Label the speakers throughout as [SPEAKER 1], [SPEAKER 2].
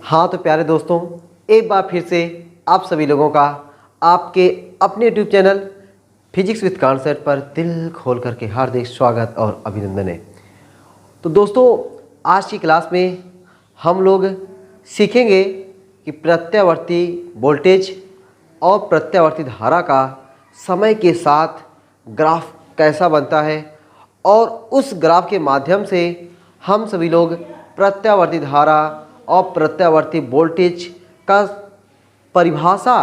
[SPEAKER 1] हाँ तो प्यारे दोस्तों, एक बार फिर से आप सभी लोगों का आपके अपने YouTube channel physics with concept पर दिल खोल करके हार्दिक स्वागत और अभिनंदन है। तो दोस्तों, आज की क्लास में हम लोग सीखेंगे कि प्रत्यावर्ती वोल्टेज और प्रत्यावर्ती धारा का समय के साथ ग्राफ कैसा बनता है और उस ग्राफ के माध्यम से हम सभी लोग प्रत्यावर्ती धारा और प्रत्यावर्ती वोल्टेज का परिभाषा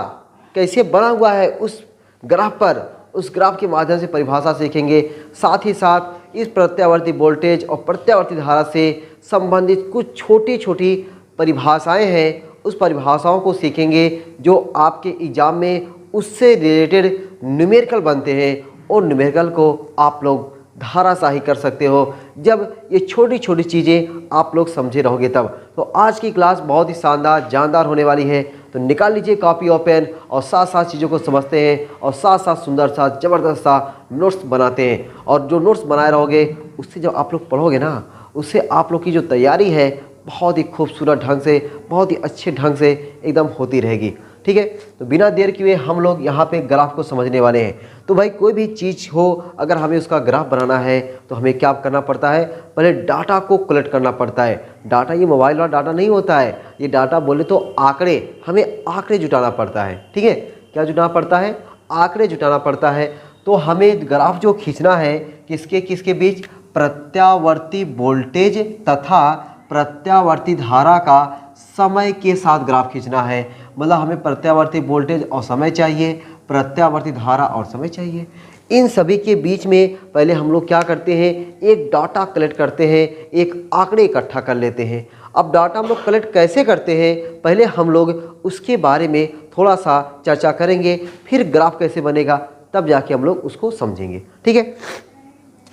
[SPEAKER 1] कैसे बना हुआ है उस ग्राफ पर, उस ग्राफ के माध्यम से परिभाषा सीखेंगे। साथ ही साथ इस प्रत्यावर्ती वोल्टेज और प्रत्यावर्ती धारा से संबंधित कुछ छोटी छोटी परिभाषाएं हैं, उस परिभाषाओं को सीखेंगे जो आपके एग्जाम में उससे रिलेटेड न्यूमेरिकल बनते हैं और न्यूमेरिकल को आप लोग धाराशाही कर सकते हो जब ये छोटी छोटी चीज़ें आप लोग समझे रहोगे तब। तो आज की क्लास बहुत ही शानदार जानदार होने वाली है, तो निकाल लीजिए कॉपी और पेन और साथ साथ चीज़ों को समझते हैं और साथ साथ सुंदर सा ज़बरदस्त सा नोट्स बनाते हैं। और जो नोट्स बनाए रहोगे उससे जब आप लोग पढ़ोगे ना, उससे आप लोग की जो तैयारी है बहुत ही खूबसूरत ढंग से, बहुत ही अच्छे ढंग से एकदम होती रहेगी। ठीक है, तो बिना देर किए हम लोग यहाँ पे ग्राफ को समझने वाले हैं। तो भाई कोई भी चीज़ हो, अगर हमें उसका ग्राफ बनाना है तो हमें क्या करना पड़ता है, पहले डाटा को कलेक्ट करना पड़ता है। डाटा ये मोबाइल वाला डाटा नहीं होता है, ये डाटा बोले तो आंकड़े, हमें आंकड़े जुटाना पड़ता है। ठीक है, क्या जुटाना पड़ता है, आंकड़े जुटाना पड़ता है। तो हमें ग्राफ जो खींचना है किसके किसके बीच, प्रत्यावर्ती वोल्टेज तथा प्रत्यावर्ती धारा का समय के साथ ग्राफ खींचना है। मतलब हमें प्रत्यावर्ती वोल्टेज और समय चाहिए, प्रत्यावर्ती धारा और समय चाहिए। इन सभी के बीच में पहले हम लोग क्या करते हैं, एक डाटा कलेक्ट करते हैं, एक आंकड़े इकट्ठा कर लेते हैं। अब डाटा हम लोग कलेक्ट कैसे करते हैं, पहले हम लोग उसके बारे में थोड़ा सा चर्चा करेंगे, फिर ग्राफ कैसे बनेगा तब जाके हम लोग उसको समझेंगे। ठीक है,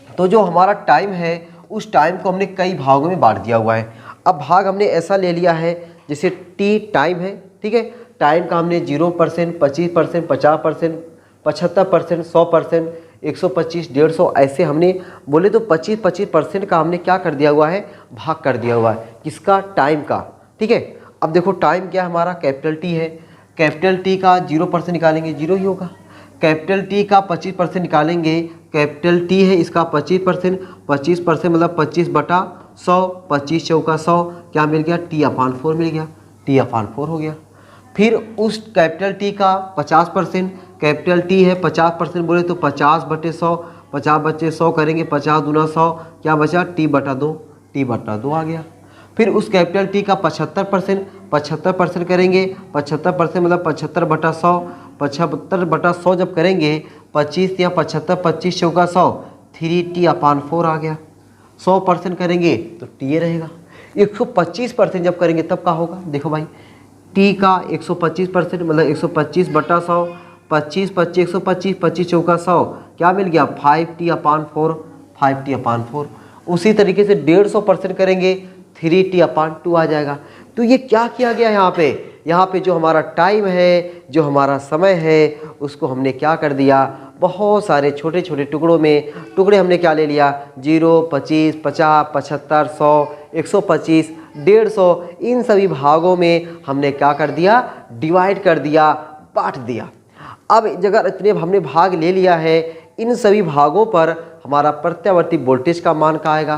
[SPEAKER 1] तो जो हमारा टाइम है उस टाइम को हमने कई भागों में बांट दिया हुआ है। अब भाग हमने ऐसा ले लिया है जैसे टी टाइम है। ठीक है, टाइम का हमने 0%, 25%, 50%, 75%, 100%, 125, 150 ऐसे हमने बोले तो 25% का हमने क्या कर दिया हुआ है, भाग कर दिया हुआ है। किसका, टाइम का। ठीक है, अब देखो टाइम क्या हमारा कैपिटल टी है, कैपिटल टी का 0% निकालेंगे 0 ही होगा। कैपिटल टी का 25% निकालेंगे, कैपिटल टी है इसका 25%, 25% मतलब 25/100, 25 चौका 100, क्या मिल गया, T/4 मिल गया, T/4 हो गया। फिर उस कैपिटल टी का 50%, कैपिटल टी है 50% बोले तो 50/100, 50/100 करेंगे, 50 दूना 100, क्या बचा, T/2, T/2 आ गया। फिर उस कैपिटल टी का 75%, 75% करेंगे, 75% मतलब 75/100, 75/100 जब करेंगे 25 या 75, 25 चौका 100, 3T/4 आ गया। 100% करेंगे तो टी रहेगा। 125% जब करेंगे तब क्या होगा, देखो भाई, टी का 125% मतलब 125/100, 25, 25, 125, 25 चौका 100, क्या मिल गया, 5T/4, 5T/4। उसी तरीके से 150% करेंगे, 3T/2 आ जाएगा। तो ये क्या किया गया यहाँ पे जो हमारा टाइम है, जो हमारा समय है, उसको हमने क्या कर दिया, बहुत सारे छोटे छोटे टुकड़ों में, टुकड़े हमने क्या ले लिया, 0, 25, 50, 75, 100, 125, 150, इन सभी भागों में हमने क्या कर दिया, डिवाइड कर दिया, बांट दिया। अब जगह इतने हमने भाग ले लिया है, इन सभी भागों पर हमारा प्रत्यावर्ती वोल्टेज का मान क्या आएगा,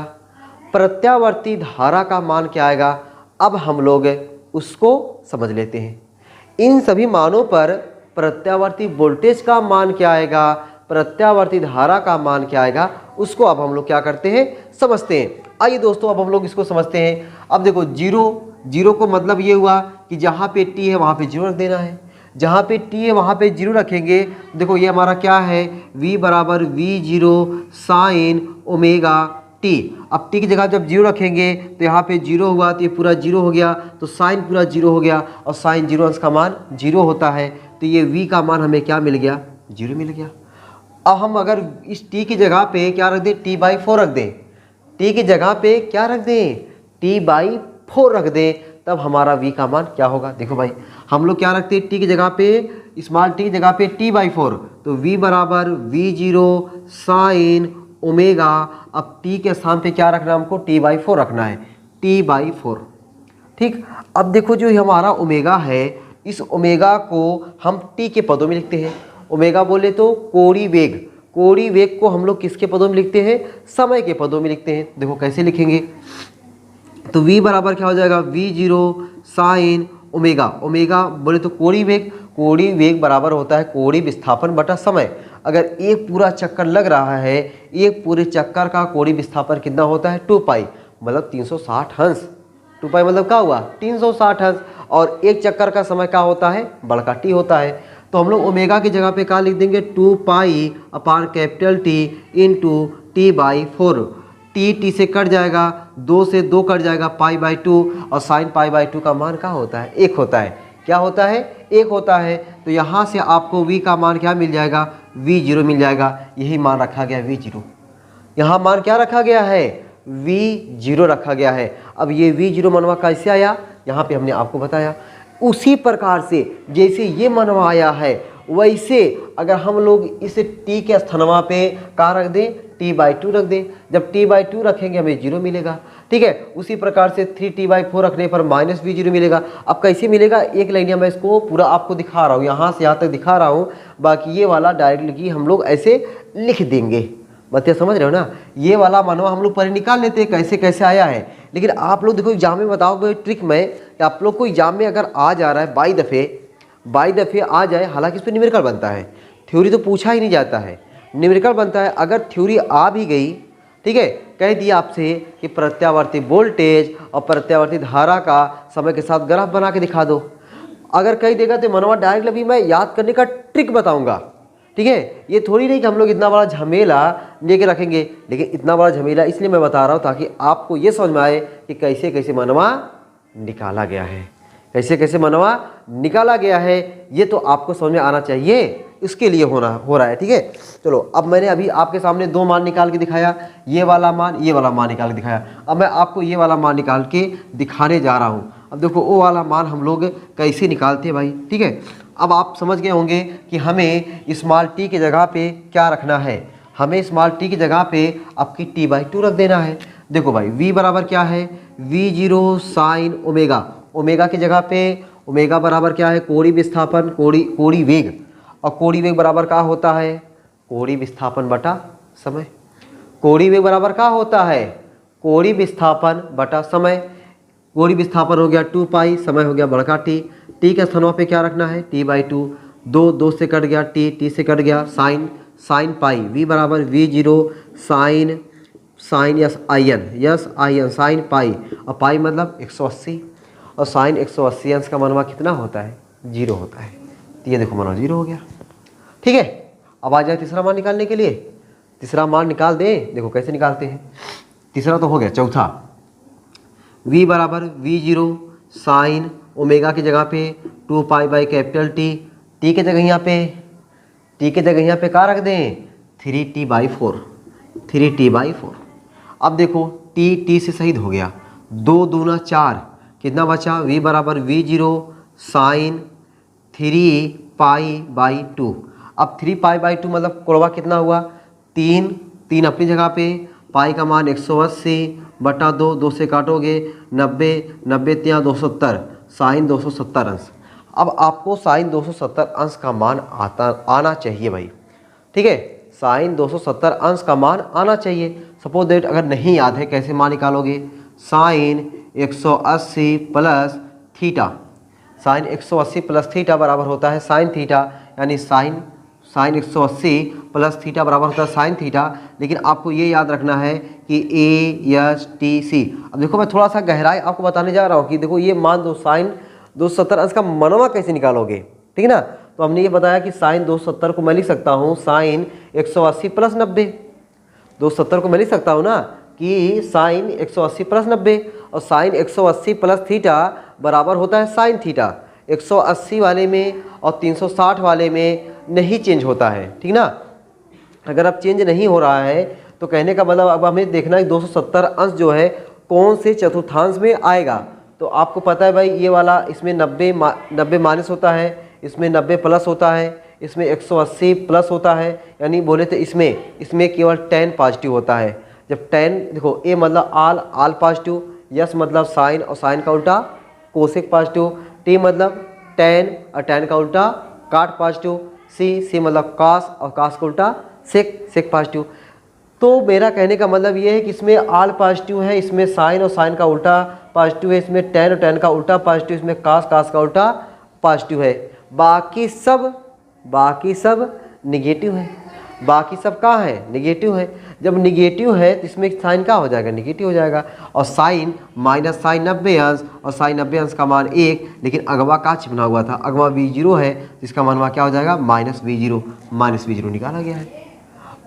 [SPEAKER 1] प्रत्यावर्ती धारा का मान क्या आएगा, अब हम लोग उसको समझ लेते हैं। इन सभी मानों पर प्रत्यावर्ती वोल्टेज का मान क्या आएगा, प्रत्यावर्ती धारा का मान क्या आएगा, उसको अब हम लोग क्या करते हैं, समझते हैं। आइए दोस्तों, अब हम लोग इसको समझते हैं। अब देखो जीरो को मतलब ये हुआ कि जहाँ पे टी है वहाँ पे 0 रख देना है, जहाँ पे टी है वहाँ पे 0 रखेंगे। देखो ये हमारा क्या है, V = V0 sin omega T. अब टी की जगह जब 0 रखेंगे तो यहाँ पे 0 हुआ तो ये पूरा 0 हो गया, तो साइन पूरा 0 हो गया, और साइन 0 अंश का मान 0 होता है, तो ये V का मान हमें क्या मिल गया, 0 मिल गया। अब हम अगर इस टी की जगह पे क्या रख दें, T/4 रख दें, टी की जगह पे क्या रख दें, T/4 रख दें, तब हमारा V का मान क्या होगा। देखो भाई, हम लोग क्या रखते हैं, टी की जगह पे, स्मॉल टी की जगह पे T/4, तो V = V0 sin ओमेगा। अब टी के स्थान पे क्या रखना है हमको, T/4 रखना है, T/4। ठीक। अब देखो जो हमारा ओमेगा है, इस ओमेगा को हम टी के पदों में लिखते हैं। ओमेगा बोले तो कोणीय वेग, कोणीय वेग को हम लोग किसके पदों में लिखते हैं? समय के पदों में लिखते हैं। देखो कैसे लिखेंगे, तो v बराबर क्या हो जाएगा? v0 साइन ओमेगा, ओमेगा बोले तो कोणीय वेग, कोणीय वेग बराबर होता है कोणीय विस्थापन बटा समय। अगर एक पूरा चक्कर लग रहा है, एक पूरे चक्कर का कोणीय विस्थापन कितना होता है? 2 पाई, मतलब 360 हंस। 2 पाई मतलब क्या हुआ? 360 हंस। और एक चक्कर का समय क्या होता है? बड़का टी होता है। तो हम लोग ओमेगा की जगह पे क्या लिख देंगे? 2 pi upon capital T into T by 4। T से कट जाएगा, 2 से 2 कट जाएगा, पाई बाई 2, और साइन पाई बाई 2 का मान क्या होता है? 1 होता है। क्या होता है? 1 होता है। तो यहाँ से आपको v का मान क्या मिल जाएगा? v0 मिल जाएगा। यही मान रखा गया v0। यहाँ मान क्या रखा गया है? v0 रखा गया है। अब ये v0 मनवा कैसे आया? यहाँ पे हमने आपको बताया। उसी प्रकार से जैसे ये मनवा आया है, वैसे अगर हम लोग इस t के स्थानवा पे क्या रख दें? t/2 रख दें। जब t/2 रखेंगे हमें 0 मिलेगा। ठीक है, उसी प्रकार से 3t/4 रखने पर माइनस v0 मिलेगा। अब कैसे मिलेगा? एक लाइन में इसको पूरा आपको दिखा रहा हूँ, यहाँ से यहाँ तक दिखा रहा हूँ। बाकी ये वाला डायरेक्टली हम लोग ऐसे लिख देंगे। बच्चे समझ रहे हो ना? ये वाला मनवा हम लोग पर निकाल लेते हैं कैसे कैसे आया है। लेकिन आप लोग देखो एग्जाम में बताओगे ट्रिक में, कि आप लोग को एग्जाम में अगर आ जा रहा है बाई दफ़े आ जाए, हालांकि इस पर न्यूमेरिकल बनता है, थ्योरी तो पूछा ही नहीं जाता है, न्यूमेरिकल बनता है। अगर थ्योरी आ भी गई, ठीक है, कह दिया आपसे कि प्रत्यावर्ती वोल्टेज और प्रत्यावर्ती धारा का समय के साथ ग्राफ बना के दिखा दो, अगर कह देगा तो मनवा डायरेक्ट अभी मैं याद करने का ट्रिक बताऊंगा। ठीक है, ये थोड़ी नहीं कि हम लोग इतना बड़ा झमेला लेके रखेंगे, लेकिन इतना बड़ा झमेला इसलिए मैं बता रहा हूँ ताकि आपको ये समझ में आए कि कैसे कैसे मनवा निकाला गया है, कैसे कैसे मनवा निकाला गया है। ये तो आपको समझ में आना चाहिए, इसके लिए हो रहा है। ठीक है, चलो अब मैंने अभी आपके सामने 2 मान निकाल के दिखाया, ये वाला मान, ये वाला मान निकाल के दिखाया। अब मैं आपको ये वाला मान निकाल के दिखाने जा रहा हूँ। अब देखो वो वाला मान हम लोग कैसे निकालते हैं भाई। ठीक है, अब आप समझ गए होंगे कि हमें स्मॉल टी की जगह पे क्या रखना है। हमें स्मॉल टी की जगह पे आपकी t/2 रख देना है। देखो भाई v बराबर क्या है? v0 साइन ओमेगा, ओमेगा की जगह पे ओमेगा बराबर क्या है? कोणीय विस्थापन, कोणीय वेग, और कोणीय वेग बराबर क्या होता है? कोणीय विस्थापन बटा समय। कोणीय वेग बराबर क्या होता है? कोणीय विस्थापन बटा समय। कोणीय विस्थापन हो गया 2 पाई, समय हो गया बड़का टी। टी के स्थानों पे क्या रखना है? t/2। 2 से कट गया, टी से कट गया, साइन पाई। v बराबर v0 साइन यस आई एन साइन पाई, और पाई मतलब 180, और साइन 180 अंश का मनवा कितना होता है? 0 होता है। तो ये देखो मनवा 0 हो गया। ठीक है, अब आ जाए तीसरा मान निकालने के लिए। तीसरा मान निकाल दें, देखो कैसे निकालते हैं। तीसरा तो हो गया, चौथा v बराबर v0 साइन ओमेगा की जगह पे 2 पाई बाई कैपिटल टी के जगह यहाँ पे क्या रख दें? 3t/4, 3t/4। अब देखो टी से शहीद हो गया, 2 दूना 4, कितना बचा? v बराबर v0 साइन 3 पाई बाई 2। अब 3 पाई बाई 2 मतलब कोड़वा कितना हुआ? 3 अपनी जगह पे, पाई का मान 180 बटा 2 से काटोगे 90, 90 ત્યાં 270, साइन 270 अंश। अब आपको साइन 270 अंश का मान आना चाहिए भाई। ठीक है, साइन 270 अंश का मान आना चाहिए। सपोज दैट अगर नहीं याद है, कैसे मान निकालोगे? Sine 180 plus theta, sine 180 plus theta बराबर होता है साइन थीटा, यानी साइन 180 प्लस थीटा बराबर होता है साइन थीटा। लेकिन आपको ये याद रखना है कि ASTC। अब देखो मैं थोड़ा सा गहराई आपको बताने जा रहा हूँ कि देखो ये मान दो, साइन 270 अंश का मनवा कैसे निकालोगे। ठीक है ना, तो हमने ये बताया कि साइन 270 को मैं लिख सकता हूँ साइन 180 प्लस 90। 270 को मैं लिख सकता हूँ ना कि साइन 180 प्लस 90, और साइन 180 प्लस थीटा बराबर होता है साइन थीटा। 180 वाले में और 360 वाले में नहीं चेंज होता है। ठीक ना, अगर अब चेंज नहीं हो रहा है तो कहने का मतलब अब हमें देखना है 270 अंश जो है कौन से चतुर्थांश में आएगा। तो आपको पता है भाई ये वाला, इसमें 90 माइनस होता है, इसमें 90 प्लस होता है, इसमें 180 प्लस होता है, यानी बोले तो इसमें केवल 10 पॉजिटिव होता है। जब 10 देखो, ए मतलब आल पॉजिटिव, यस मतलब साइन और साइन का उल्टा कोसेक पॉजिटिव, टी मतलब टेन और टेन का उल्टा काट पॉजिटिव, सी मतलब कॉस और कॉस का उल्टा सेक पॉजिटिव। तो मेरा कहने का मतलब ये है कि इसमें आल पॉजिटिव है, इसमें साइन और साइन का उल्टा पॉजिटिव है, इसमें टेन और टेन का उल्टा पॉजिटिव, इसमें कास का उल्टा पॉजिटिव है। बाकी सब निगेटिव है। बाकी सब कहाँ है? निगेटिव है। जब निगेटिव है तो इसमें साइन क्या हो जाएगा? निगेटिव हो जाएगा। और साइन माइनस साइन 90 अंश, और साइन 90 अंश का मान 1, लेकिन अगवा का चिपना हुआ था, अगवा V0 है, जिसका मान वहाँ क्या हो जाएगा? माइनस V0 निकाला गया है।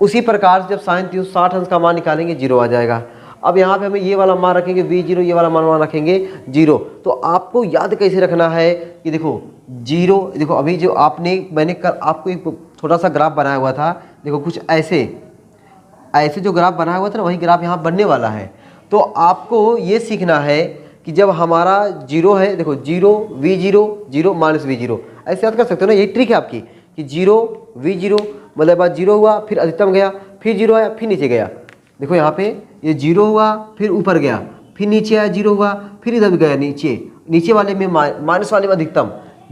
[SPEAKER 1] उसी प्रकार से जब साइन 360 अंश का मान निकालेंगे 0 आ जाएगा। अब यहाँ पे हमें ये वाला मान रखेंगे V0, ये वाला मान वहाँ रखेंगे 0। तो आपको याद कैसे रखना है कि देखो 0, देखो अभी जो मैंने आपको एक छोटा सा ग्राफ बनाया हुआ था, देखो कुछ ऐसे जो ग्राफ बनाया हुआ था ना, वही ग्राफ यहाँ बनने वाला है। तो आपको ये सीखना है कि जब हमारा 0 है, देखो 0 V0 0 माइनस V0, ऐसे याद कर सकते हो ना, यही ट्रिक है आपकी कि 0 V0 मतलब बात 0 हुआ, फिर अधिकतम गया, फिर 0 आया, फिर नीचे गया। देखो यहाँ पे ये 0 हुआ, फिर ऊपर गया, फिर नीचे आया, 0 हुआ, फिर इधर गया नीचे वाले में माइनस वाले में अधिकतम,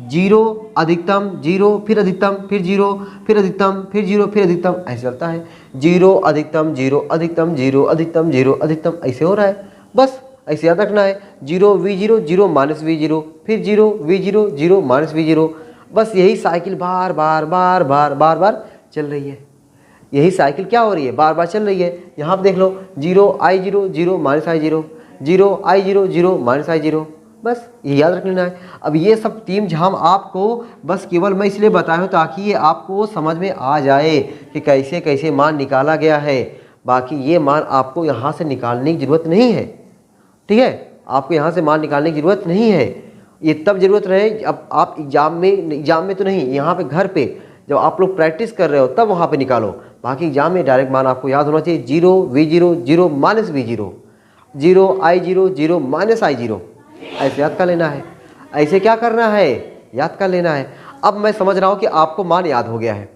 [SPEAKER 1] 0 अधिकतम 0 फिर अधिकतम फिर 0 फिर अधिकतम फिर 0 फिर अधिकतम, ऐसे चलता है। 0 अधिकतम 0 अधिकतम 0 अधिकतम 0 अधिकतम, ऐसे हो रहा है। बस ऐसे याद रखना है, 0 V0 0 माइनस V0, फिर 0 V0 0 माइनस V0। बस यही साइकिल बार बार चल रही है। यही साइकिल क्या हो रही है? बार बार चल रही है। यहाँ पे देख लो 0 I0 0 minus I0, 0 I0 0 minus I0, बस ये याद रख लेना है। अब ये सब तीन झाम आपको बस केवल मैं इसलिए बताया हूँ ताकि ये आपको समझ में आ जाए कि कैसे कैसे मान निकाला गया है। बाकी ये मान आपको यहाँ से निकालने की ज़रूरत नहीं है, ठीक है? आपको यहाँ से मान निकालने की ज़रूरत नहीं है। ये तब ज़रूरत रहे अब आप एग्ज़ाम में तो नहीं, यहाँ पे घर पे जब आप लोग प्रैक्टिस कर रहे हो तब वहाँ पे निकालो। बाकी एग्जाम में डायरेक्ट मान आपको याद होना चाहिए, 0 V0 0 minus V0, 0 I0 0 minus I0, ऐसे याद कर लेना है। ऐसे क्या करना है? याद कर लेना है। अब मैं समझ रहा हूँ कि आपको मान याद हो गया है।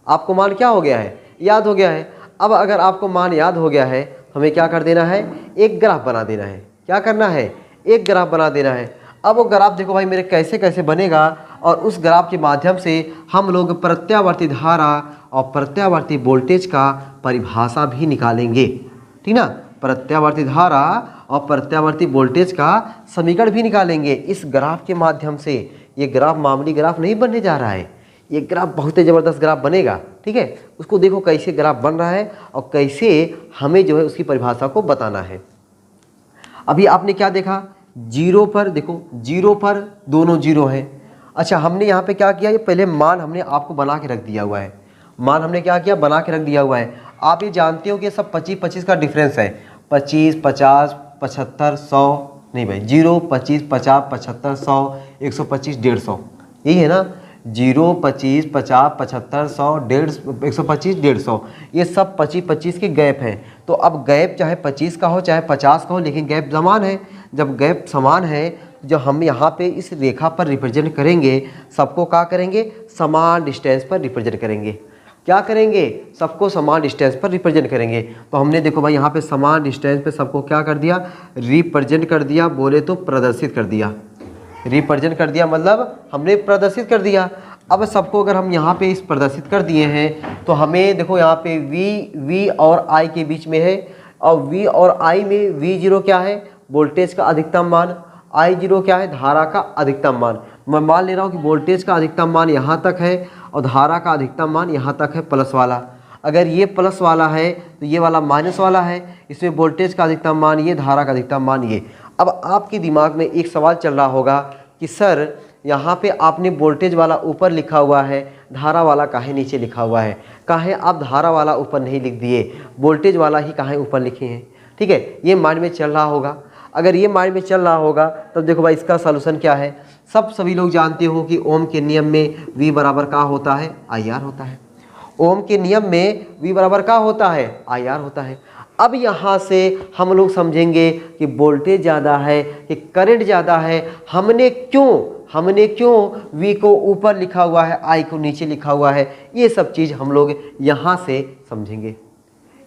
[SPEAKER 1] आपको मान क्या हो गया है? याद हो गया है। अब अगर आपको मान याद हो गया है, हमें क्या कर देना है? एक ग्राफ बना देना है। क्या करना है? एक ग्राफ बना देना है। अब वो ग्राफ देखो भाई मेरे कैसे कैसे बनेगा, और उस ग्राफ के माध्यम से हम लोग प्रत्यावर्ती धारा और प्रत्यावर्ती वोल्टेज का परिभाषा भी निकालेंगे, ठीक ना? प्रत्यावर्ती धारा और प्रत्यावर्ती वोल्टेज का समीकरण भी निकालेंगे इस ग्राफ के माध्यम से। ये ग्राफ मामूली ग्राफ नहीं बनने जा रहा है, ये ग्राफ बहुत ही ज़बरदस्त ग्राफ बनेगा, ठीक है? उसको देखो कैसे ग्राफ बन रहा है और कैसे हमें जो है उसकी परिभाषा को बताना है। अभी आपने क्या देखा? 0 पर देखो, 0 पर दोनों 0 है। अच्छा, हमने यहाँ पे क्या किया? ये पहले मान हमने आपको बना के रख दिया हुआ है। मान हमने क्या किया? बना के रख दिया हुआ है। आप ये जानते हो कि सब 25-25 का डिफरेंस है। 25 50 75 100 नहीं भाई, 0 25 50 75 100 125 150, यही है ना? 0 25 50 75 100 125 150, ये सब 25-25 के गैप हैं। तो अब गैप चाहे 25 का हो चाहे 50 का हो, लेकिन गैप समान है। जब गैप समान है, जब हम यहाँ पे इस रेखा पर रिप्रेजेंट करेंगे, सबको क्या करेंगे? समान डिस्टेंस पर रिप्रेजेंट करेंगे। क्या करेंगे? सबको समान डिस्टेंस पर रिप्रेजेंट करेंगे। तो हमने देखो भाई यहाँ पे समान डिस्टेंस पे सबको क्या कर दिया? रिप्रेजेंट कर दिया, बोले तो प्रदर्शित कर दिया। रिप्रेजेंट कर दिया मतलब हमने प्रदर्शित कर दिया। अब सबको अगर हम यहाँ पे इस प्रदर्शित कर दिए हैं तो हमें देखो यहाँ पे V और I के बीच में है, और V और I में V0 क्या है? वोल्टेज का अधिकतम मान। I0 क्या है? धारा का अधिकतम मान। मैं मान ले रहा हूँ कि वोल्टेज का अधिकतम मान यहाँ तक है और धारा का अधिकतम मान यहाँ तक है, प्लस वाला। अगर ये प्लस वाला है तो ये वाला माइनस वाला है। इसमें वोल्टेज का अधिकतम मान ये, धारा का अधिकतम मान ये। अब आपके दिमाग में एक सवाल चल रहा होगा कि सर यहाँ पे आपने वोल्टेज वाला ऊपर लिखा हुआ है, धारा वाला काहे नीचे लिखा हुआ है? काहे आप धारा वाला ऊपर नहीं लिख दिए, वोल्टेज वाला ही काहे ऊपर लिखे हैं? ठीक है, ये माइंड में चल रहा होगा। अगर ये माइंड में चल रहा होगा तब देखो भाई इसका सलूशन क्या है। सभी लोग जानते हो कि ओम के नियम में V बराबर का होता है? IR होता है। ओम के नियम में V बराबर का होता है? IR होता है। अब यहाँ से हम लोग समझेंगे कि वोल्टेज ज़्यादा है कि करंट ज़्यादा है। हमने क्यों V को ऊपर लिखा हुआ है, I को नीचे लिखा हुआ है, ये सब चीज़ हम लोग यहाँ से समझेंगे।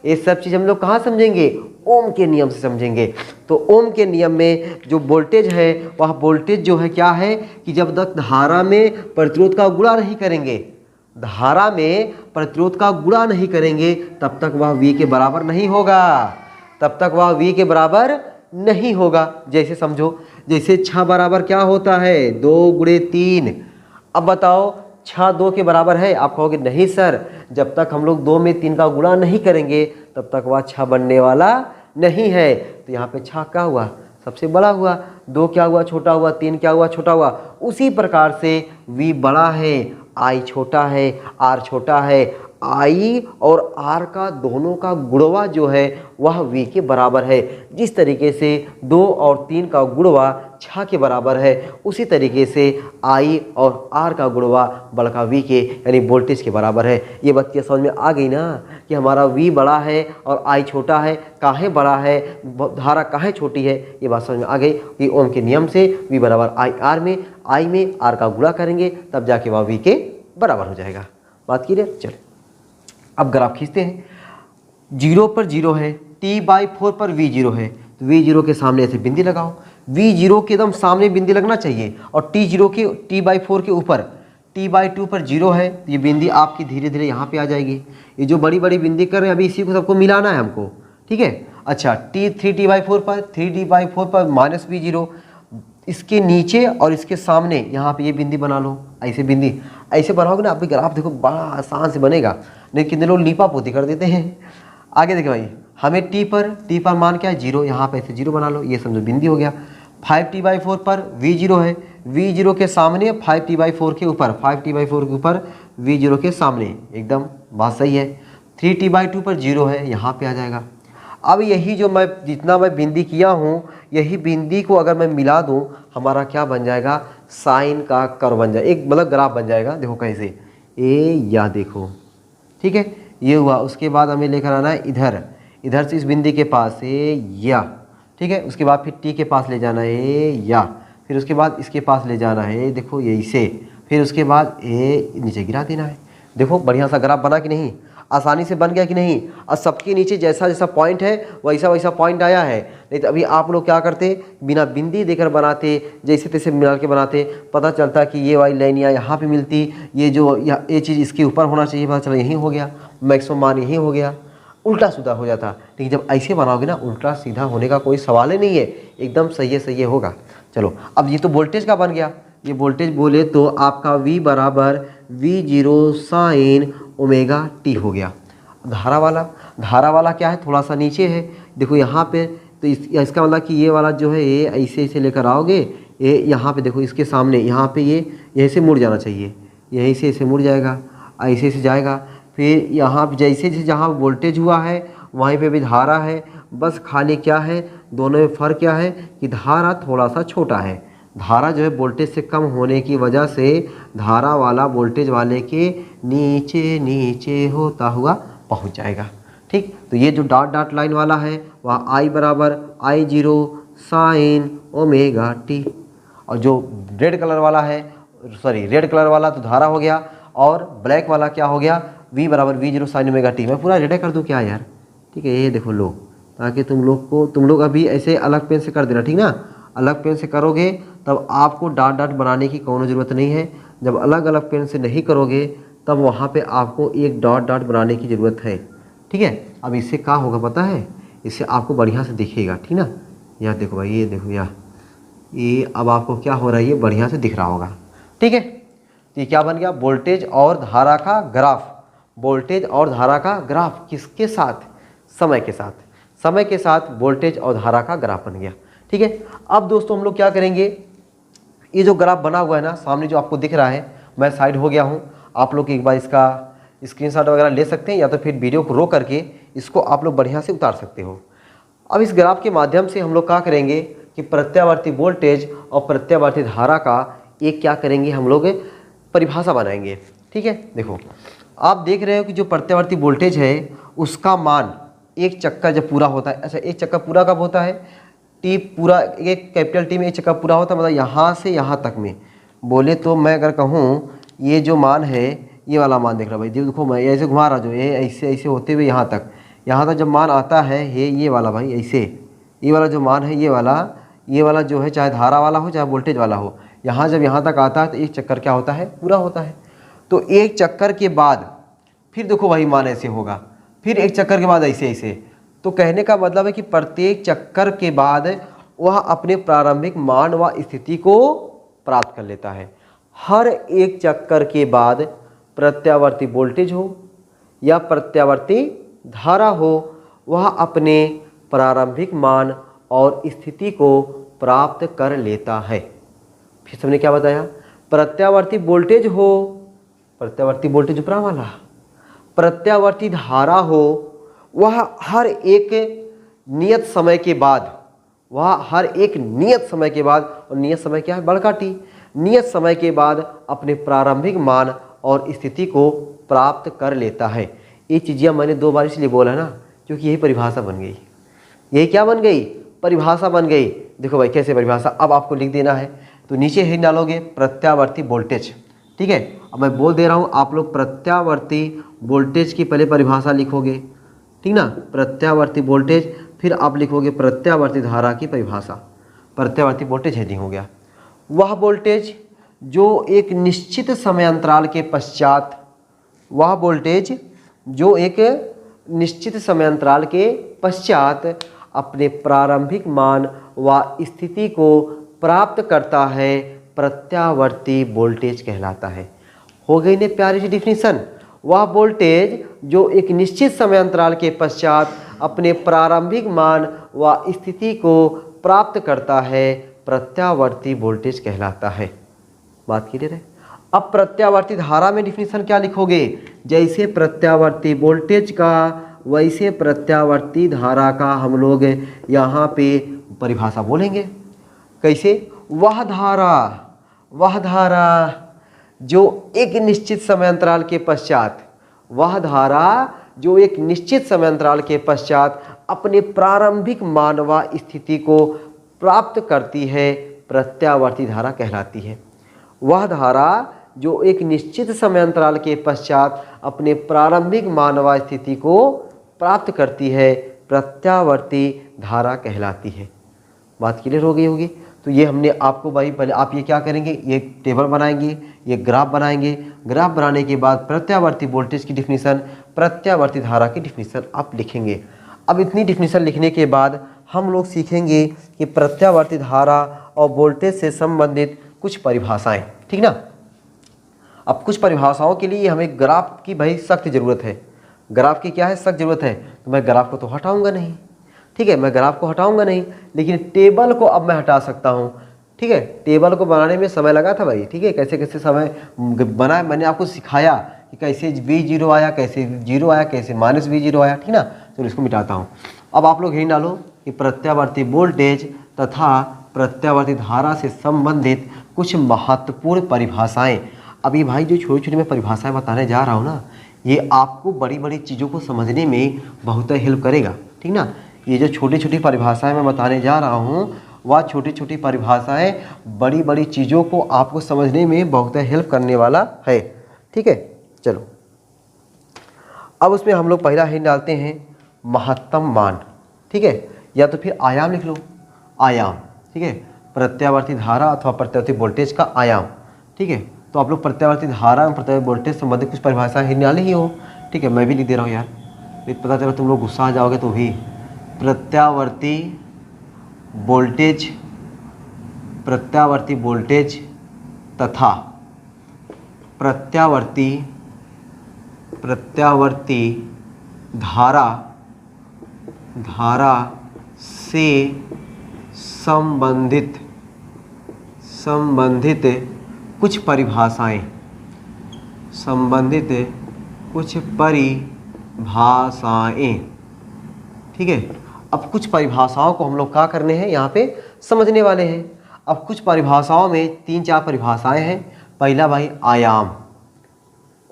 [SPEAKER 1] ये सब चीज़ हम लोग कहाँ समझेंगे? ओम के नियम से समझेंगे। तो ओम के नियम में जो वोल्टेज है वह वोल्टेज जो है क्या है कि जब तक धारा में प्रतिरोध का गुणा नहीं करेंगे, धारा में प्रतिरोध का गुणा नहीं करेंगे तब तक वह V के बराबर नहीं होगा, तब तक वह V के बराबर नहीं होगा। जैसे समझो, जैसे 6 बराबर क्या होता है? 2 गुणे 3। अब बताओ 6 2 के बराबर है? आप कहोगे नहीं सर, जब तक हम लोग 2 में 3 का गुणा नहीं करेंगे तब तक वह 6 बनने वाला नहीं है। तो यहाँ पे 6 क्या हुआ? सबसे बड़ा हुआ। 2 क्या हुआ? छोटा हुआ। 3 क्या हुआ? छोटा हुआ। उसी प्रकार से V बड़ा है, I छोटा है, R छोटा है। I और R का दोनों का गुणवा जो है वह V के बराबर है। जिस तरीके से 2 और 3 का गुणवा 6 के बराबर है, उसी तरीके से I और R का गुणवा बड़का V के यानी वोल्टेज के बराबर है। ये बात क्या समझ में आ गई ना कि हमारा V बड़ा है और I छोटा है? काहे बड़ा है, धारा काहे छोटी है? ये बात समझ में आ गई कि ओम के नियम से V बराबर I में R का गुणा करेंगे तब जाके वह V के बराबर हो जाएगा। बात क्लियर? चलो अब ग्राफ खींचते हैं। 0 पर 0 है, T/4 पर V0 है, तो V0 के सामने ऐसे बिंदी लगाओ। V0 के एकदम सामने बिंदी लगना चाहिए और T/4 के ऊपर T/2 पर 0 है, तो ये बिंदी आपकी धीरे धीरे यहाँ पे आ जाएगी। ये जो बड़ी बड़ी बिंदी कर रहे हैं अभी इसी को सबको मिलाना है हमको, ठीक है। अच्छा 3T/4 पर -V0, इसके नीचे और इसके सामने यहाँ पे ये बिंदी बना लो। ऐसे बिंदी ऐसे बनाओगे ना आप भी ग्राफ देखो बड़ा आसान से बनेगा, लेकिन कितने लोग लीपा पोती कर देते हैं। आगे देखिए भाई, हमें T पर मान क्या है? 0, यहाँ पे ऐसे 0 बना लो, ये समझो बिंदी हो गया। 5T/4 पर V0 है, V0 के सामने 5T/4 के ऊपर, 5T/4 के ऊपर V0 के सामने, एकदम बात सही है। 3T/2 पर 0 है, यहाँ पे आ जाएगा। अब यही जो मैं जितना मैं बिंदी किया हूँ, यही बिंदी को अगर मैं मिला दूँ, हमारा क्या बन जाएगा? साइन का कर्व बन जाएगा, एक मतलब ग्राफ बन जाएगा। देखो कैसे, या देखो, ठीक है, ये हुआ। उसके बाद हमें लेकर आना है इधर से इस बिंदी के पास या, ठीक है। उसके बाद फिर T के पास ले जाना है या, फिर उसके बाद इसके पास ले जाना है, देखो यही से, फिर उसके बाद नीचे गिरा देना है। देखो बढ़िया सा ग्राफ बना कि नहीं? आसानी से बन गया कि नहीं? और सबके नीचे जैसा जैसा पॉइंट है वैसा वैसा पॉइंट आया है। नहीं तो अभी आप लोग क्या करते, बिना बिंदी देकर बनाते, जैसे तैसे मिला के बनाते, पता चलता कि ये वाली लाइन यहाँ पे मिलती, ये जो ये चीज़ इसके ऊपर होना चाहिए, पता चला यहीं हो गया, मैक्सिमम मान यहीं हो गया, उल्टा सीधा हो जाता। लेकिन जब ऐसे बनाओगे ना, उल्टा सीधा होने का कोई सवाल ही नहीं है, एकदम सही होगा। चलो अब ये तो वोल्टेज का बन गया। ये वोल्टेज बोले तो आपका V बराबर V0 साइन ओमेगा टी हो गया। धारा वाला क्या है? थोड़ा सा नीचे है, देखो यहाँ पे। तो इसका मतलब कि ये वाला जो है ये ऐसे लेकर आओगे, ये यहाँ पे देखो इसके सामने, यहाँ पे ये यहीं से मुड़ जाना चाहिए, यहीं से ऐसे मुड़ जाएगा, ऐसे जाएगा। फिर यहाँ पे जैसे जहाँ वोल्टेज हुआ है वहीं पे भी धारा है, बस खाली क्या है, दोनों में फ़र्क क्या है कि धारा थोड़ा सा छोटा है। धारा जो है वोल्टेज से कम होने की वजह से धारा वाला वोल्टेज वाले के नीचे होता हुआ पहुंच जाएगा, ठीक। तो ये जो डॉट लाइन वाला है वह I बराबर I0 साइन ओमेगा टी, और जो रेड कलर वाला तो धारा हो गया, और ब्लैक वाला क्या हो गया? V बराबर V0 साइन ओमेगा टी। मैं पूरा रेड कर दूँ क्या यार? ठीक है, ये देखो लो, ताकि तुम लोग अभी ऐसे अलग पेन से कर देना, ठीक ना। अलग पेन से करोगे तब आपको डॉट बनाने की कोनो ज़रूरत नहीं है। जब अलग अलग पेन से नहीं करोगे तब वहाँ पे आपको एक डॉट बनाने की ज़रूरत है, ठीक है। अब इससे क्या होगा पता है? इससे आपको बढ़िया से दिखेगा, ठीक ना। यह देखो भाई, ये देखो ये अब आपको क्या हो रहा है, ये बढ़िया से दिख रहा होगा, ठीक है। तो ये क्या बन गया? वोल्टेज और धारा का ग्राफ। वोल्टेज और धारा का ग्राफ किसके साथ? समय के साथ वोल्टेज और धारा का ग्राफ बन गया, ठीक है। अब दोस्तों हम लोग क्या करेंगे, ये जो ग्राफ बना हुआ है ना सामने जो आपको दिख रहा है, मैं साइड हो गया हूँ, आप लोग एक बार इसका स्क्रीनशॉट वगैरह ले सकते हैं, या तो फिर वीडियो को रोक करके इसको आप लोग बढ़िया से उतार सकते हो। अब इस ग्राफ के माध्यम से हम लोग क्या करेंगे कि प्रत्यावर्ती वोल्टेज और प्रत्यावर्ती धारा का एक क्या करेंगे, हम लोग परिभाषा बनाएंगे, ठीक है। देखो आप देख रहे हो कि जो प्रत्यावर्ती वोल्टेज है उसका मान एक चक्कर जब पूरा होता है, अच्छा एक चक्कर पूरा कब होता है? टी पूरा, एक कैपिटल टी में एक चक्कर पूरा होता है, मतलब यहाँ से यहाँ तक में बोले तो मैं अगर कहूँ ये जो मान है, ये वाला मान देख रहा भाई, देखो मैं ऐसे घुमा रहा, जो ये ऐसे होते हुए यहाँ तक, यहाँ तक जब मान आता है ये वाला भाई ऐसे, ये वाला जो मान है ये वाला जो है, चाहे धारा वाला हो चाहे वोल्टेज वाला हो, यहाँ जब यहाँ तक आता है तो एक चक्कर क्या होता है, पूरा होता है। तो एक चक्कर के बाद फिर देखो वही मान ऐसे होगा, फिर एक चक्कर के बाद ऐसे ऐसे। तो कहने का मतलब है कि प्रत्येक चक्कर के बाद वह अपने प्रारंभिक मान व स्थिति को प्राप्त कर लेता है। हर एक चक्कर के बाद प्रत्यावर्ती वोल्टेज हो या प्रत्यावर्ती धारा हो, वह अपने प्रारंभिक मान और स्थिति को प्राप्त कर लेता है। फिर हमने क्या बताया, प्रत्यावर्ती वोल्टेज हो, प्रत्यावर्ती वोल्टेज ऊपरा वाला, प्रत्यावर्ती धारा हो, वह हर एक नियत समय के बाद, और नियत समय क्या है, बड़का टी, नियत समय के बाद अपने प्रारंभिक मान और स्थिति को प्राप्त कर लेता है। ये चीज़ें मैंने 2 बार इसलिए बोला ना, क्योंकि यही परिभाषा बन गई। यही क्या बन गई, परिभाषा बन गई। देखो भाई कैसे परिभाषा, अब आपको लिख देना है। तो नीचे ही डालोगे प्रत्यावर्ती वोल्टेज, ठीक है। अब मैं बोल दे रहा हूँ, आप लोग प्रत्यावर्ती वोल्टेज की पहले परिभाषा लिखोगे, ठीक ना, प्रत्यावर्ती वोल्टेज, फिर आप लिखोगे प्रत्यावर्ती धारा की परिभाषा। प्रत्यावर्ती वोल्टेज हेडिंग हो गया, वह वोल्टेज जो एक निश्चित समयांतराल के पश्चात, वह वोल्टेज जो एक निश्चित समयांतराल के पश्चात अपने प्रारंभिक मान व स्थिति को प्राप्त करता है, प्रत्यावर्ती वोल्टेज कहलाता है। हो गई ने प्यारी सी डिफिनीशन। वह वोल्टेज जो एक निश्चित समयांतराल के पश्चात अपने प्रारंभिक मान व स्थिति को प्राप्त करता है, प्रत्यावर्ती वोल्टेज कहलाता है। बात क्लियर है। अब प्रत्यावर्ती धारा में डिफिनीशन क्या लिखोगे, जैसे प्रत्यावर्ती वोल्टेज का वैसे प्रत्यावर्ती धारा का हम लोग यहाँ पे परिभाषा बोलेंगे। कैसे, वह धारा जो एक निश्चित समयांतराल के पश्चात, वह धारा जो एक निश्चित समयांतराल के पश्चात अपने प्रारंभिक मान व स्थिति को प्राप्त करती है, प्रत्यावर्ती धारा कहलाती है। वह धारा जो एक निश्चित समयांतराल के पश्चात अपने प्रारंभिक मान व स्थिति को प्राप्त करती है, प्रत्यावर्ती धारा कहलाती है। बात क्लियर हो गई होगी। तो ये हमने आपको भाई, पहले आप ये क्या करेंगे, ये टेबल बनाएंगे, ये ग्राफ बनाएंगे। ग्राफ बनाने के बाद प्रत्यावर्ती वोल्टेज की डिफिनीशन, प्रत्यावर्ती धारा की डिफिनीशन आप लिखेंगे। अब इतनी डिफिनीशन लिखने के बाद हम लोग सीखेंगे कि प्रत्यावर्ती धारा और वोल्टेज से संबंधित कुछ परिभाषाएं, ठीक ना। अब कुछ परिभाषाओं के लिए हमें ग्राफ की भाई सख्त ज़रूरत है। ग्राफ की क्या है, सख्त ज़रूरत है। तो मैं ग्राफ को तो हटाऊंगा नहीं, ठीक है, मैं ग्राफ को हटाऊंगा नहीं, लेकिन टेबल को अब मैं हटा सकता हूं, ठीक है। टेबल को बनाने में समय लगा था भाई, ठीक है, कैसे कैसे समय बना, मैंने आपको सिखाया कि कैसे V0 आया, कैसे 0 आया, कैसे -V0 आया, ठीक ना। तो इसको मिटाता हूँ। अब आप लोग यही डालो कि प्रत्यावर्ती वोल्टेज तथा प्रत्यावर्ती धारा से संबंधित कुछ महत्वपूर्ण परिभाषाएं। अभी भाई जो छोटी छोटी मैं परिभाषाएं बताने जा रहा हूँ ना, ये आपको बड़ी बड़ी चीज़ों को समझने में बहुत हेल्प करेगा, ठीक ना। ये जो छोटी छोटी परिभाषाएं मैं बताने जा रहा हूँ, वह छोटी छोटी परिभाषाएं बड़ी बड़ी चीज़ों को आपको समझने में बहुत हेल्प करने वाला है, ठीक है। चलो अब उसमें हम लोग पहला ही डालते हैं महत्तम मान, ठीक है, या तो फिर आयाम लिख लो, आयाम, ठीक है, प्रत्यावर्ती धारा अथवा प्रत्यावर्ती वोल्टेज का आयाम, ठीक है। तो आप लोग प्रत्यावर्ती धारा और प्रत्यावर्ती वोल्टेज संबंधित कुछ परिभाषाएं ही डाली ही हो, ठीक है। मैं भी लिख दे रहा हूँ यार, पता चला तुम लोग गुस्सा आ जाओगे तो भी। प्रत्यावर्ती वोल्टेज तथा प्रत्यावर्ती धारा से संबंधित कुछ परिभाषाएं, ठीक है। अब कुछ परिभाषाओं को हम लोग क्या करने हैं, यहाँ पे समझने वाले हैं। अब कुछ परिभाषाओं में 3-4 परिभाषाएं हैं। पहला भाई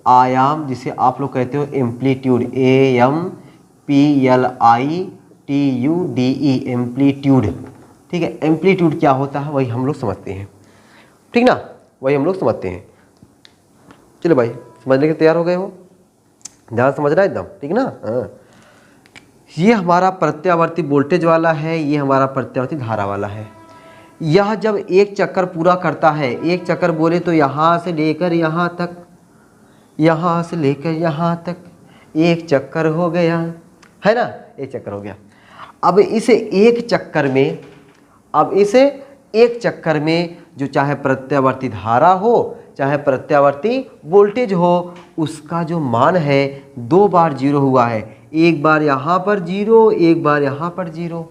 [SPEAKER 1] आयाम जिसे आप लोग कहते हो एम्पलीट्यूड, AMPLITUDE, एम्पलीट्यूड, ठीक है। एम्पलीट्यूड क्या होता है वही हम लोग समझते हैं, ठीक ना, वही हम लोग समझते हैं। चलो भाई समझने के तैयार हो गए हो, ध्यान समझना एकदम, ठीक ना। हाँ ये हमारा प्रत्यावर्ती वोल्टेज वाला है, ये हमारा प्रत्यावर्ती धारा वाला है। यह जब एक चक्कर पूरा करता है, एक चक्कर बोले तो यहाँ से लेकर यहाँ तक, यहाँ से लेकर यहाँ तक एक चक्कर हो गया, है ना, एक चक्कर हो गया। अब इसे एक चक्कर में, अब इसे एक चक्कर में जो चाहे प्रत्यावर्ती धारा हो चाहे प्रत्यावर्ती वोल्टेज हो, उसका जो मान है 2 बार जीरो हुआ है। एक बार यहाँ पर जीरो, एक बार यहाँ पर जीरो,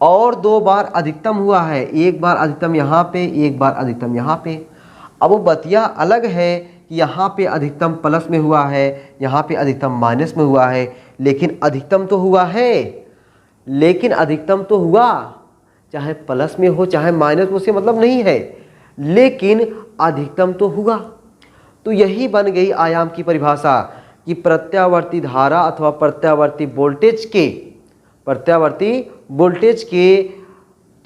[SPEAKER 1] और 2 बार अधिकतम हुआ है। एक बार अधिकतम यहाँ पे, एक बार अधिकतम यहाँ पे। अब वो बतिया अलग है कि यहाँ पे अधिकतम प्लस में हुआ है, यहाँ पे अधिकतम माइनस में हुआ है, लेकिन अधिकतम तो हुआ है, लेकिन अधिकतम तो हुआ, चाहे प्लस में हो चाहे माइनस में, उससे मतलब नहीं है, लेकिन अधिकतम तो हुआ। तो यही बन गई आयाम की परिभाषा कि प्रत्यावर्ती धारा अथवा प्रत्यावर्ती वोल्टेज के,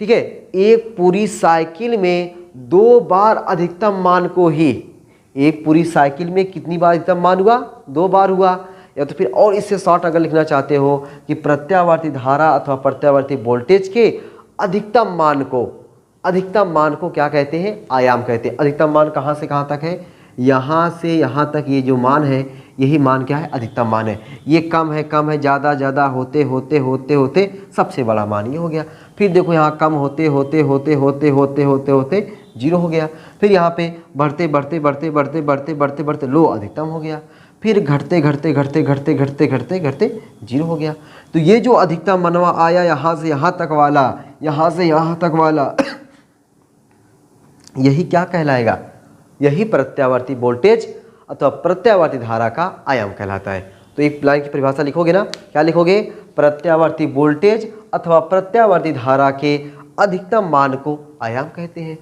[SPEAKER 1] ठीक है, एक पूरी साइकिल में 2 बार अधिकतम मान को ही, एक पूरी साइकिल में कितनी बार अधिकतम मान हुआ? 2 बार हुआ। या तो फिर और इससे शॉर्ट अगर लिखना चाहते हो कि प्रत्यावर्ती धारा अथवा प्रत्यावर्ती वोल्टेज के अधिकतम मान को क्या कहते हैं? आयाम कहते हैं। अधिकतम मान कहाँ से कहाँ तक है? यहाँ से यहाँ तक ये जो मान है, यही मान क्या है? अधिकतम मान है। ये कम है, ज़्यादा होते होते सबसे बड़ा मान ये हो गया। फिर देखो यहाँ कम होते होते जीरो हो गया। फिर यहाँ पे बढ़ते लो अधिकतम हो गया। फिर घटते जीरो हो गया। तो ये जो अधिकतम मनवा आया यहाँ से यहाँ तक वाला, यही क्या कहलाएगा? यही प्रत्यावर्ती वोल्टेज अथवा प्रत्यावर्ती धारा का आयाम कहलाता है। तो एक लाइन की परिभाषा लिखोगे ना, क्या लिखोगे? प्रत्यावर्ती वोल्टेज अथवा प्रत्यावर्ती धारा के अधिकतम मान को आयाम कहते हैं।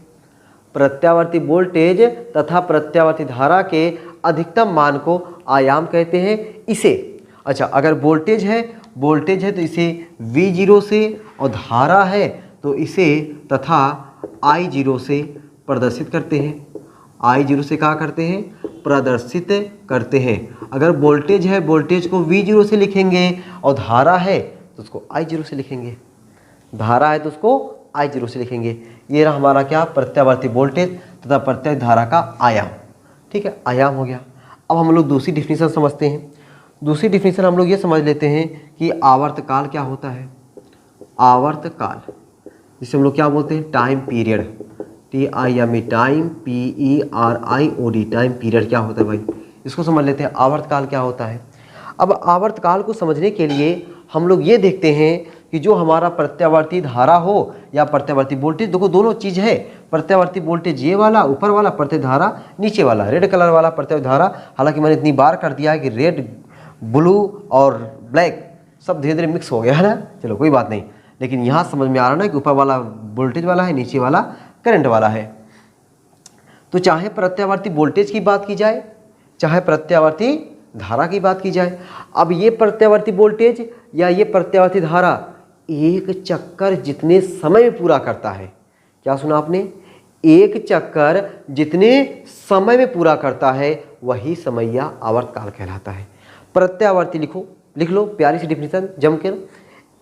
[SPEAKER 1] प्रत्यावर्ती वोल्टेज तथा प्रत्यावर्ती धारा के अधिकतम मान को आयाम कहते हैं। इसे, अच्छा, अगर वोल्टेज है तो इसे V0 से, और धारा है तो इसे तथा I0 से प्रदर्शित करते हैं। I0 से क्या करते हैं? प्रदर्शित करते हैं। अगर वोल्टेज है, वोल्टेज को V0 से लिखेंगे, और धारा है तो उसको I0 से लिखेंगे। ये रहा हमारा क्या? प्रत्यावर्ती वोल्टेज तथा प्रत्यावर्ती धारा का आयाम। ठीक है, आयाम हो गया। अब हम लोग दूसरी डिफिनीशन समझते हैं। दूसरी डिफिनीशन हम लोग ये समझ लेते हैं कि आवर्तकाल क्या होता है। आवर्तकाल, जिसे हम लोग क्या बोलते हैं? Time period. TIME, time, PERIOD, time period क्या होता है भाई? इसको समझ लेते हैं, आवर्तकाल क्या होता है। अब आवर्तकाल को समझने के लिए हम लोग ये देखते हैं कि जो हमारा प्रत्यावर्ती धारा हो या प्रत्यावर्ती वोल्टेज, देखो दोनों चीज़ है। प्रत्यावर्ती वोल्टेज ये वाला ऊपर वाला, प्रत्यावर्ती धारा नीचे वाला, रेड कलर वाला प्रत्यावर्ती धारा। हालांकि मैंने इतनी बार कर दिया है कि रेड, ब्लू और ब्लैक सब धीरे धीरे मिक्स हो गया है ना, चलो कोई बात नहीं, लेकिन यहाँ समझ में आ रहा ना कि ऊपर वाला वोल्टेज वाला है, नीचे वाला करंट वाला है। तो चाहे प्रत्यावर्ती वोल्टेज की बात की जाए, चाहे प्रत्यावर्ती धारा की बात की जाए, अब ये प्रत्यावर्ती वोल्टेज या ये प्रत्यावर्ती धारा एक चक्कर जितने समय में पूरा करता है, क्या सुना आपने? एक चक्कर जितने समय में पूरा करता है वही समय या आवर्तकाल कहलाता है। प्रत्यावर्ती लिख लो प्यारी सी डिफिनीशन जमकर।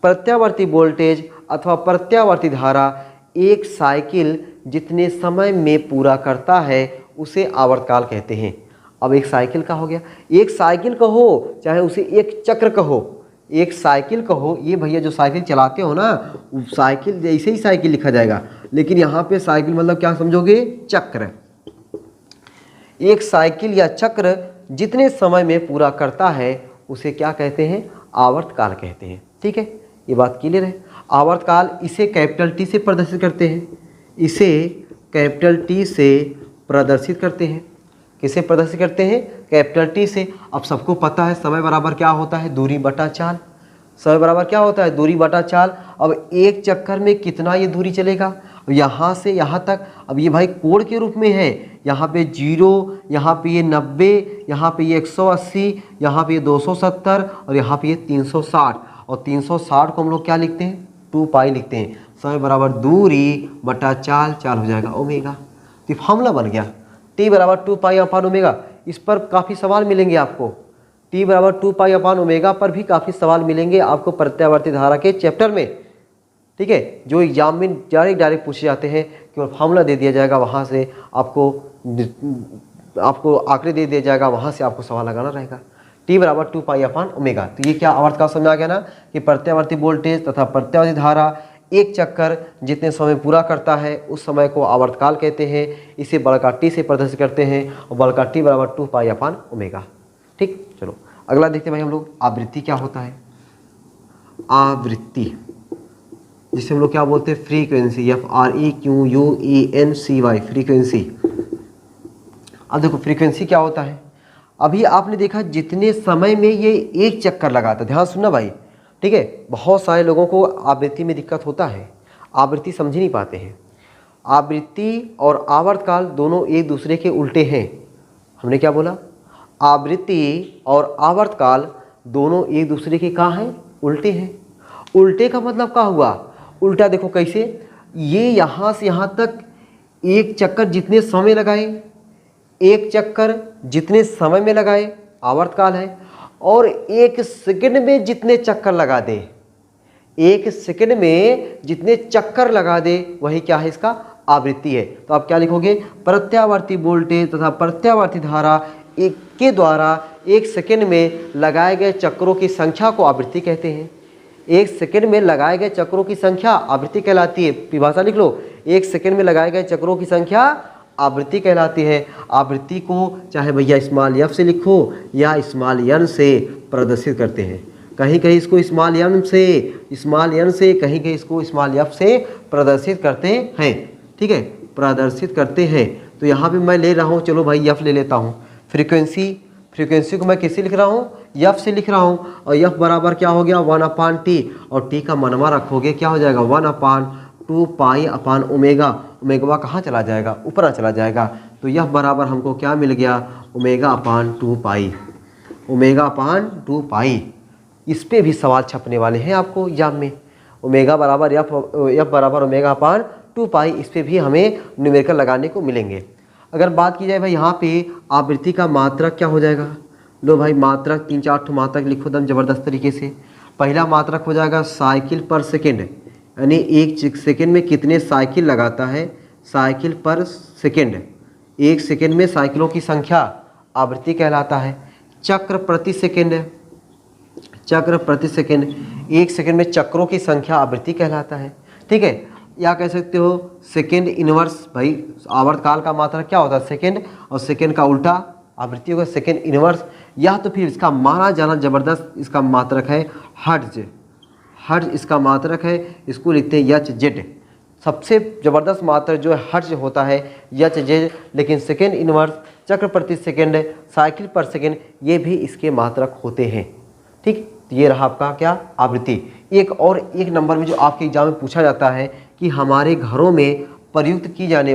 [SPEAKER 1] प्रत्यावर्ती वोल्टेज अथवा प्रत्यावर्ती धारा एक साइकिल जितने समय में पूरा करता है उसे आवर्तकाल कहते हैं। अब एक साइकिल का हो गया, एक साइकिल कहो चाहे उसे एक चक्र कहो, एक साइकिल कहो, ये भैया जो साइकिल चलाते हो ना, साइकिल जैसे ही साइकिल लिखा जाएगा, लेकिन यहाँ पे साइकिल मतलब क्या समझोगे? चक्र। एक साइकिल या चक्र जितने समय में पूरा करता है उसे क्या कहते हैं? आवर्तकाल कहते हैं। ठीक है, ये बात क्लियर है। आवर्तकाल इसे कैपिटल T से प्रदर्शित करते हैं, इसे कैपिटल T से प्रदर्शित करते हैं। किसे प्रदर्शित करते हैं? कैपिटल T से। अब सबको पता है समय बराबर क्या होता है? दूरी बटा चाल। समय बराबर क्या होता है? दूरी बटा चाल। अब एक चक्कर में कितना ये दूरी चलेगा? यहाँ से यहाँ तक, अब ये भाई कोण के रूप में है, यहाँ पे 0, यहाँ पे ये 90, यहाँ पे ये 180, यहाँ पे ये 270 और यहाँ पे ये 360। और 360 को हम लोग क्या लिखते हैं? 2 पाई लिखते हैं। समय बराबर दूरी बटा चाल, चाल हो जाएगा ओमेगा। तो फॉर्मूला बन गया T बराबर 2 पाई अपान ओमेगा। इस पर काफ़ी सवाल मिलेंगे आपको, टी बराबर 2 पाई अपान ओमेगा पर भी काफ़ी सवाल मिलेंगे आपको प्रत्यावर्ती धारा के चैप्टर में, ठीक है, जो एग्जाम में डायरेक्ट पूछे जाते हैं, केवल फार्मूला दे दिया जाएगा, वहाँ से आपको आंकड़े दे दिया जाएगा, वहाँ से आपको सवाल लगाना रहेगा। टी बराबर 2 पाई अपान ओमेगा। तो ये क्या आवर्तकाल समझ आ गया ना कि प्रत्यावर्ती वोल्टेज तथा प्रत्यावर्ती धारा एक चक्कर जितने समय पूरा करता है उस समय को आवर्तकाल कहते हैं। इसे बड़का टी से प्रदर्शित करते हैं और बड़का टी बराबर 2 पाई अपान ओमेगा। ठीक, चलो अगला देखते हैं भाई हम लोग आवृत्ति क्या होता है। आवृत्ति जिसे हम लोग क्या बोलते हैं, फ्रीक्वेंसी, FREQUENCY, फ्रीक्वेंसी। अब देखो फ्रीक्वेंसी क्या होता है। अभी आपने देखा जितने समय में ये एक चक्कर लगाता, ध्यान सुनना भाई, ठीक है। बहुत सारे लोगों को आवृत्ति में दिक्कत होता है, आवृत्ति समझ नहीं पाते हैं। आवृत्ति और आवर्तकाल दोनों एक दूसरे के उल्टे हैं। हमने क्या बोला, आवृत्ति और आवर्तकाल दोनों एक दूसरे के कहाँ हैं, उल्टे हैं। उल्टे का मतलब क्या हुआ, उल्टा देखो कैसे, ये यहाँ से यहाँ तक एक चक्कर जितने समय लगाए, एक चक्कर जितने समय में लगाए आवर्तकाल है, और एक सेकंड में जितने चक्कर लगा दे, एक सेकंड में जितने चक्कर लगा दे वही क्या है, इसका आवृत्ति है। तो आप क्या लिखोगे, प्रत्यावर्ती वोल्टेज तथा प्रत्यावर्ती धारा एक के द्वारा एक सेकंड में लगाए गए चक्रों की संख्या को आवृत्ति कहते हैं। एक सेकंड में लगाए गए चक्रों की संख्या आवृत्ति कहलाती है। परिभाषा लिख लो, एक सेकंड में लगाए गए चक्रों की संख्या आवृत्ति कहलाती है। आवृत्ति को चाहे भैया स्मॉल एफ से लिखो या स्मॉल एन से प्रदर्शित करते हैं। कहीं कहीं इसको स्मॉल एन से, कहीं कहीं इसको स्मॉल एफ से प्रदर्शित करते हैं, ठीक है, प्रदर्शित करते हैं। तो यहाँ पे मैं ले रहा हूँ, चलो भाई एफ ले लेता हूँ। फ्रीक्वेंसी को मैं किससे लिख रहा हूँ, एफ से लिख रहा हूँ, और एफ बराबर क्या हो गया 1 अपान टी, और टी का मनवा रखोगे क्या हो जाएगा 1 अपान 2 पाई अपान ओमेगा। ओमेगा कहाँ चला जाएगा, ऊपर चला जाएगा। तो यह बराबर हमको क्या मिल गया, ओमेगा अपान 2 पाई, ओमेगा अपान 2 पाई। इस पे भी सवाल छपने वाले हैं आपको एग्जाम में। ओमेगा बराबर एफ बराबर ओमेगा अपान 2 पाई, इस पे भी हमें न्यूमेरिकल लगाने को मिलेंगे। अगर बात की जाए भाई यहाँ पे आवृत्ति का मात्रक क्या हो जाएगा, लो भाई मात्रक 3-4 ठो मात्रक लिखो दम जबरदस्त तरीके से। पहला मात्रक हो जाएगा साइकिल पर सेकेंड, यानी एक सेकेंड में कितने साइकिल लगाता है, साइकिल पर सेकेंड, एक सेकेंड में साइकिलों की संख्या आवृत्ति कहलाता है। चक्र प्रति सेकेंड, एक सेकेंड में चक्रों की संख्या आवृत्ति कहलाता है, ठीक है। या कह सकते हो सेकेंड इनवर्स, भाई आवर्तकाल का मात्रक क्या होता है सेकेंड, और सेकेंड का उल्टा आवृत्ति होगा सेकेंड इनवर्स। या तो फिर इसका माना जाना जबरदस्त इसका मात्रक है हर्ट्ज, इसका मात्रक है, इसको लिखते हैं HZ। सबसे ज़बरदस्त मात्रक जो है हर्ट्ज होता है HZ, लेकिन सेकेंड इनवर्स, चक्र प्रति सेकेंड, साइकिल पर सेकेंड, ये भी इसके मात्रक होते हैं, ठीक। ये रहा आपका क्या, आवृत्ति। एक नंबर में जो आपके एग्जाम में पूछा जाता है कि हमारे घरों में प्रयुक्त की जाने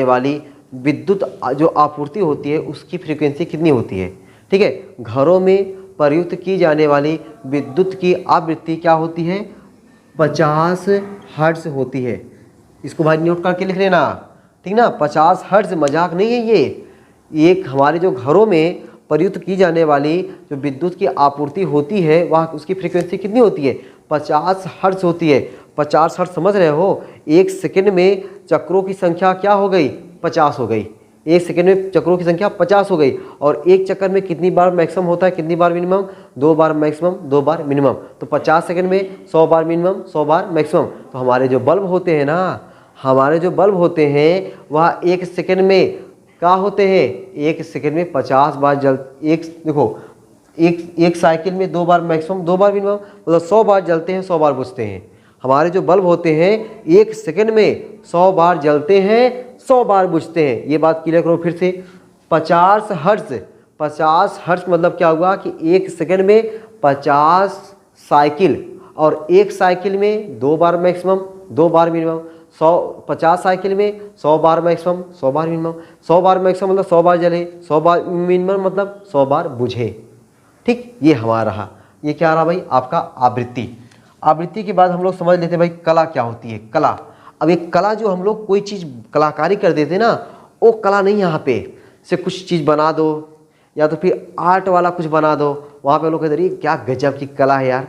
[SPEAKER 1] वाली विद्युत जो आपूर्ति होती है उसकी फ्रीक्वेंसी कितनी होती है, ठीक है। घरों में प्रयुक्त की जाने वाली विद्युत की आवृत्ति क्या होती है, 50 हर्ट्ज होती है। इसको भाई नोट करके लिख लेना, ठीक ना, 50 हर्ट्ज, मजाक नहीं है ये। एक हमारे जो घरों में प्रयुक्त की जाने वाली जो विद्युत की आपूर्ति होती है वह उसकी फ्रीक्वेंसी कितनी होती है, 50 हर्ट्ज होती है। 50 हर्ट्ज समझ रहे हो, एक सेकंड में चक्रों की संख्या क्या हो गई, 50 हो गई। एक सेकंड में चक्रों की संख्या 50 हो गई, और एक चक्कर में कितनी बार मैक्सिमम होता है, कितनी बार मिनिमम, 2 बार मैक्सिमम, 2 बार मिनिमम। तो 50 सेकंड में 100 बार मिनिमम, 100 बार मैक्सिमम। तो हमारे जो बल्ब होते हैं ना, वह एक सेकंड में क्या होते हैं, एक सेकंड में 50 बार एक साइकिल में 2 बार मैक्सिमम, 2 बार मिनिमम, मतलब 100 बार जलते हैं, 100 बार बुझते हैं। हमारे जो बल्ब होते हैं एक सेकंड में 100 बार जलते हैं, 100 बार बुझते हैं। ये बात क्लियर करो फिर से। 50 हर्ट्ज मतलब क्या हुआ कि एक सेकंड में 50 साइकिल, और एक साइकिल में 2 बार मैक्सिमम, 2 बार मिनिमम। 50 साइकिल में 100 बार मैक्सिमम, 100 बार मिनिमम। 100 बार मैक्सिमम मतलब 100 बार जले, 100 बार मिनिमम मतलब 100 बार बुझे, ठीक। ये हमारा रहा, ये क्या रहा भाई आपका आवृत्ति। आवृत्ति के बाद हम लोग समझ लेते हैं भाई कला क्या होती है। कला, अब एक कला जो हम लोग कोई चीज़ कलाकारी कर देते ना, वो कला नहीं। यहाँ पे से कुछ चीज़ बना दो या तो फिर आर्ट वाला कुछ बना दो। वहाँ पे लोग कहते हैं क्या गजब की कला है यार।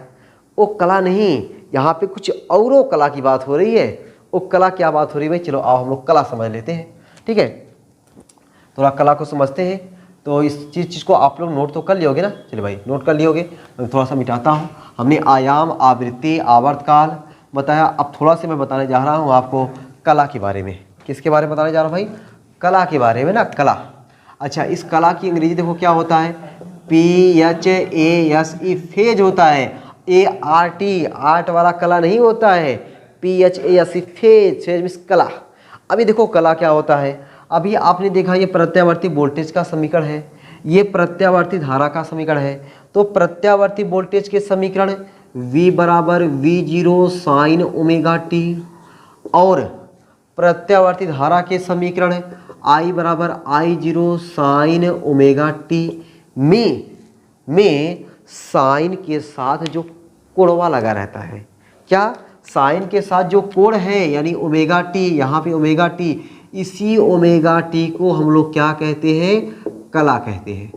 [SPEAKER 1] वो कला नहीं, यहाँ पे कुछ औरों कला की बात हो रही है। वो कला क्या बात हो रही है भाई, चलो आओ हम लोग कला समझ लेते हैं। ठीक है, थोड़ा कला को समझते हैं। तो इस चीज़ को आप लोग नोट तो कर लियोगे ना। चलिए भाई नोट कर लियोगे, मैं थोड़ा सा मिटाता हूँ। हमने आयाम, आवृत्ति, आवर्तकाल बताया। अब थोड़ा सा मैं बताने जा रहा हूँ आपको कला के बारे में। किसके बारे में बताने जा रहा हूँ भाई, कला के बारे में ना, कला। अच्छा, इस कला की अंग्रेजी देखो क्या होता है, PHASE, फेज होता है। ART, आर्ट वाला कला नहीं होता है, PHASE, फेज, फेज मीन्स कला। अभी देखो कला क्या होता है। अभी आपने देखा ये प्रत्यावर्ती वोल्टेज का समीकरण है, ये प्रत्यावर्ती धारा का समीकरण है। तो प्रत्यावर्ती वोल्टेज के समीकरण V बराबर V0 साइन ओमेगा टी, और प्रत्यावर्ती धारा के समीकरण I बराबर I0 साइन ओमेगा टी में साइन के साथ जो कोणवा लगा रहता है, क्या साइन के साथ जो कोण है यानी ओमेगा टी, यहाँ पे ओमेगा टी, इसी ओमेगा टी को हम लोग क्या कहते हैं, कला कहते हैं।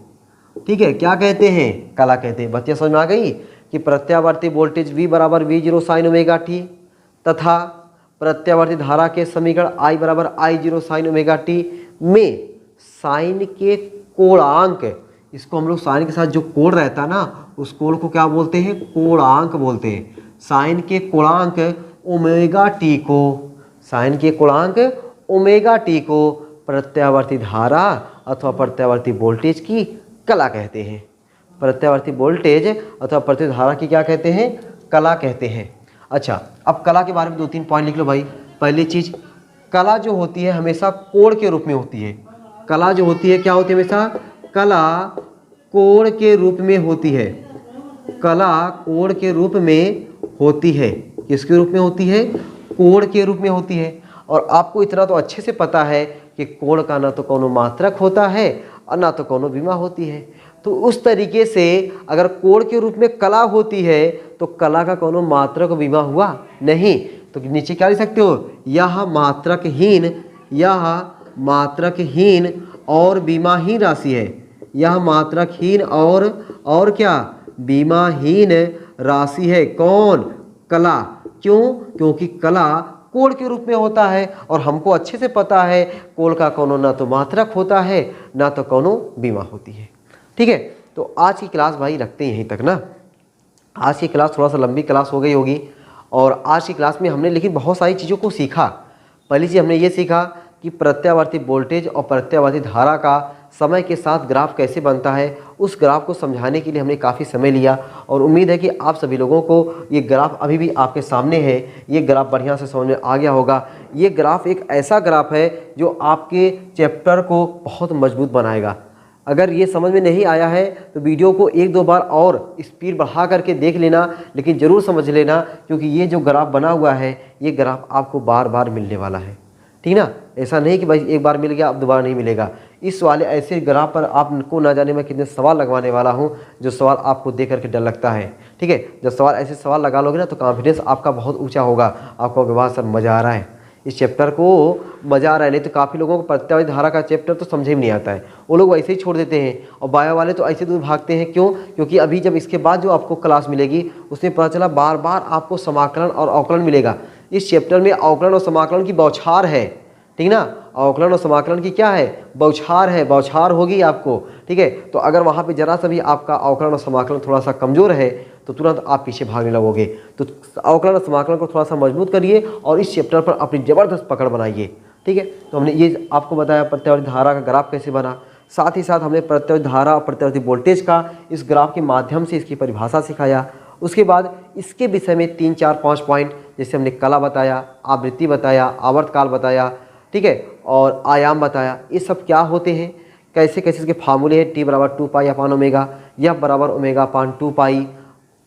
[SPEAKER 1] ठीक है, क्या कहते हैं, कला कहते हैं। बच्चे समझ में आ गई कि प्रत्यावर्ती वोल्टेज V बराबर V0 साइन ओमेगा टी तथा प्रत्यावर्ती धारा के समीकरण I बराबर I0 साइन ओमेगा टी में साइन के कोणांक, इसको हम लोग साइन के साथ जो कोण रहता है ना, उस कोण को क्या बोलते हैं, कोणांक बोलते हैं। साइन के कोणांक ओमेगा टी को, साइन के कोणांक ओमेगा टी को प्रत्यावर्ती धारा अथवा प्रत्यावर्ती वोल्टेज की कला कहते हैं। प्रत्यावर्ती वोल्टेज अथवा प्रत्यावर्ती धारा की क्या कहते हैं, कला कहते हैं। अच्छा, अब कला के बारे में 2-3 पॉइंट लिख लो भाई। पहली चीज, कला जो होती है हमेशा कोण के रूप में होती है। कला जो होती है क्या होती है, हमेशा कला कोण के रूप में होती है। कला कोण के रूप में होती है। किसके रूप में होती है, कोण के रूप में होती है। और आपको इतना तो अच्छे से पता है कि कोण का ना तो कोनो मात्रक होता है और ना तो कोनो विमा होती है। तो उस तरीके से अगर कोण के रूप में कला होती है तो कला का कोनो मात्रक विमा हुआ नहीं। तो नीचे क्या लिख सकते हो, यह मात्रकहीन, यह मात्रकहीन और बीमाहीन राशि है। यह मात्रकहीन और क्या, बीमाहीन राशि है। कौन, कला। क्यों, क्योंकि कला कोण के रूप में होता है और हमको अच्छे से पता है कोण का कोनो ना तो मात्रक होता है ना तो कोनो बीमा होती है। ठीक है, तो आज की क्लास भाई रखते हैं यहीं तक ना। आज की क्लास थोड़ा सा लंबी क्लास हो गई होगी और आज की क्लास में हमने लेकिन बहुत सारी चीज़ों को सीखा। पहली चीज़ हमने ये सीखा कि प्रत्यावर्ती वोल्टेज और प्रत्यावर्ती धारा का समय के साथ ग्राफ कैसे बनता है। उस ग्राफ को समझाने के लिए हमने काफ़ी समय लिया और उम्मीद है कि आप सभी लोगों को ये ग्राफ अभी भी आपके सामने है, ये ग्राफ बढ़िया से समझ में आ गया होगा। ये ग्राफ एक ऐसा ग्राफ है जो आपके चैप्टर को बहुत मजबूत बनाएगा। अगर ये समझ में नहीं आया है तो वीडियो को 1-2 बार और स्पीड बढ़ा करके देख लेना, लेकिन ज़रूर समझ लेना, क्योंकि ये जो ग्राफ बना हुआ है ये ग्राफ आपको बार बार मिलने वाला है। ठीक ना, ऐसा नहीं कि भाई एक बार मिल गया अब दोबारा नहीं मिलेगा। इस वाले ऐसे ग्राफ पर आपको ना जाने मैं कितने सवाल लगवाने वाला हूं, जो सवाल आपको देख करके डर लगता है। ठीक है, जब सवाल ऐसे सवाल लगा लोगे ना तो कॉन्फिडेंस आपका बहुत ऊंचा होगा। आपको वाह सर मज़ा आ रहा है, इस चैप्टर को मज़ा आ रहा है। नहीं तो काफ़ी लोगों को प्रत्यावर्ती धारा का चैप्टर तो समझ में नहीं आता है, वो लोग वैसे ही छोड़ देते हैं। और बायो वाले तो ऐसे दूर भागते हैं। क्यों, क्योंकि अभी जब इसके बाद जो आपको क्लास मिलेगी उसमें पता चला बार बार आपको समाकलन और अवकलन मिलेगा। इस चैप्टर में अवकलन और समाकलन की बौछार है। ठीक ना, अवकलन और समाकलन की क्या है, बौछार है, बौछार होगी आपको। ठीक है, तो अगर वहाँ पे जरा सा भी आपका अवकलन और समाकलन थोड़ा सा कमज़ोर है तो तुरंत आप पीछे भागने लगोगे। तो अवकलन और समाकलन को थोड़ा सा मजबूत करिए और इस चैप्टर पर अपनी ज़बरदस्त पकड़ बनाइए। ठीक है, तो हमने ये आपको बताया प्रत्यावर्ती धारा का ग्राफ कैसे बना, साथ ही साथ हमने प्रत्यावर्ती धारा और प्रत्यावर्ती वोल्टेज का इस ग्राफ के माध्यम से इसकी परिभाषा सिखाया। उसके बाद इसके विषय में 3-4-5 पॉइंट, जैसे हमने कला बताया, आवृत्ति बताया, आवर्तकाल बताया, ठीक है, और आयाम बताया। ये सब क्या होते हैं, कैसे कैसे इसके फार्मूले हैं। T बराबर 2 पाई ओमेगा, F बराबर ओमेगा अपान 2 पाई।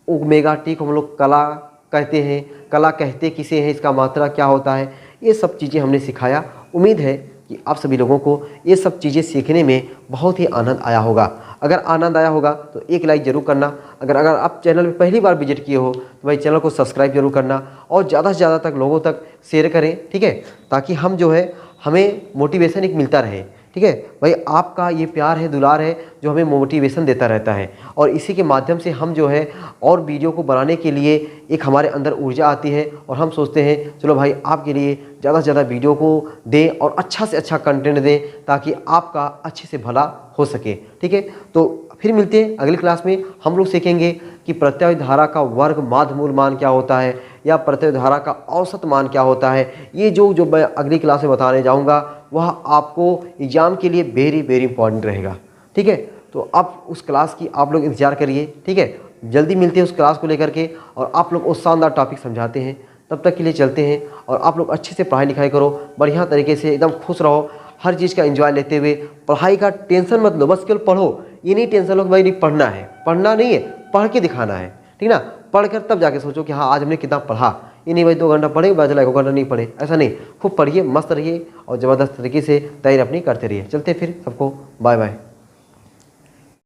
[SPEAKER 1] ओमेगा टी को हम लोग कला कहते हैं, कला कहते किसे हैं, इसका मात्रा क्या होता है, ये सब चीज़ें हमने सिखाया। उम्मीद है कि आप सभी लोगों को ये सब चीज़ें सीखने में बहुत ही आनंद आया होगा। अगर आनंद आया होगा तो एक लाइक ज़रूर करना। अगर आप चैनल में पहली बार विजिट किए हो तो भाई चैनल को सब्सक्राइब जरूर करना और ज़्यादा से ज़्यादा तक लोगों तक शेयर करें। ठीक है, ताकि हम जो है हमें मोटिवेशन एक मिलता रहे ठीक है भाई, आपका ये प्यार है, दुलार है जो हमें मोटिवेशन देता रहता है, और इसी के माध्यम से हम जो है और वीडियो को बनाने के लिए एक हमारे अंदर ऊर्जा आती है, और हम सोचते हैं चलो भाई आपके लिए ज़्यादा से ज़्यादा वीडियो को दें और अच्छा से अच्छा कंटेंट दें ताकि आपका अच्छे से भला हो सके। ठीक है, तो फिर मिलते हैं अगली क्लास में। हम लोग सीखेंगे कि प्रत्यय धारा का वर्ग माध्य मूल मान क्या होता है, या प्रत्यय धारा का औसत मान क्या होता है। ये जो मैं अगली क्लास में बताने जाऊंगा वह आपको एग्जाम के लिए वेरी वेरी इंपॉर्टेंट रहेगा। ठीक है, तो आप उस क्लास की आप लोग इंतजार करिए। ठीक है, जल्दी मिलते हैं उस क्लास को लेकर के, और आप लोग वो शानदार टॉपिक समझाते हैं। तब तक के लिए चलते हैं, और आप लोग अच्छे से पढ़ाई लिखाई करो, बढ़िया तरीके से एकदम खुश रहो, हर चीज़ का एंजॉय लेते हुए। पढ़ाई का टेंशन मत लो, बस केवल पढ़ो। ये नहीं टेंशन लो कि भाई नहीं पढ़ना है, पढ़ना नहीं है, पढ़ के दिखाना है। ठीक ना, पढ़ कर तब जाके सोचो कि हाँ आज हमने कितना पढ़ा। ये नहीं भाई 2 घंटा पढ़े बाद 1 घंटा नहीं पढ़े, ऐसा नहीं। खूब पढ़िए, मस्त रहिए और ज़बरदस्त तरीके से तैयारी अपनी करते रहिए। चलते फिर, सबको बाय बाय।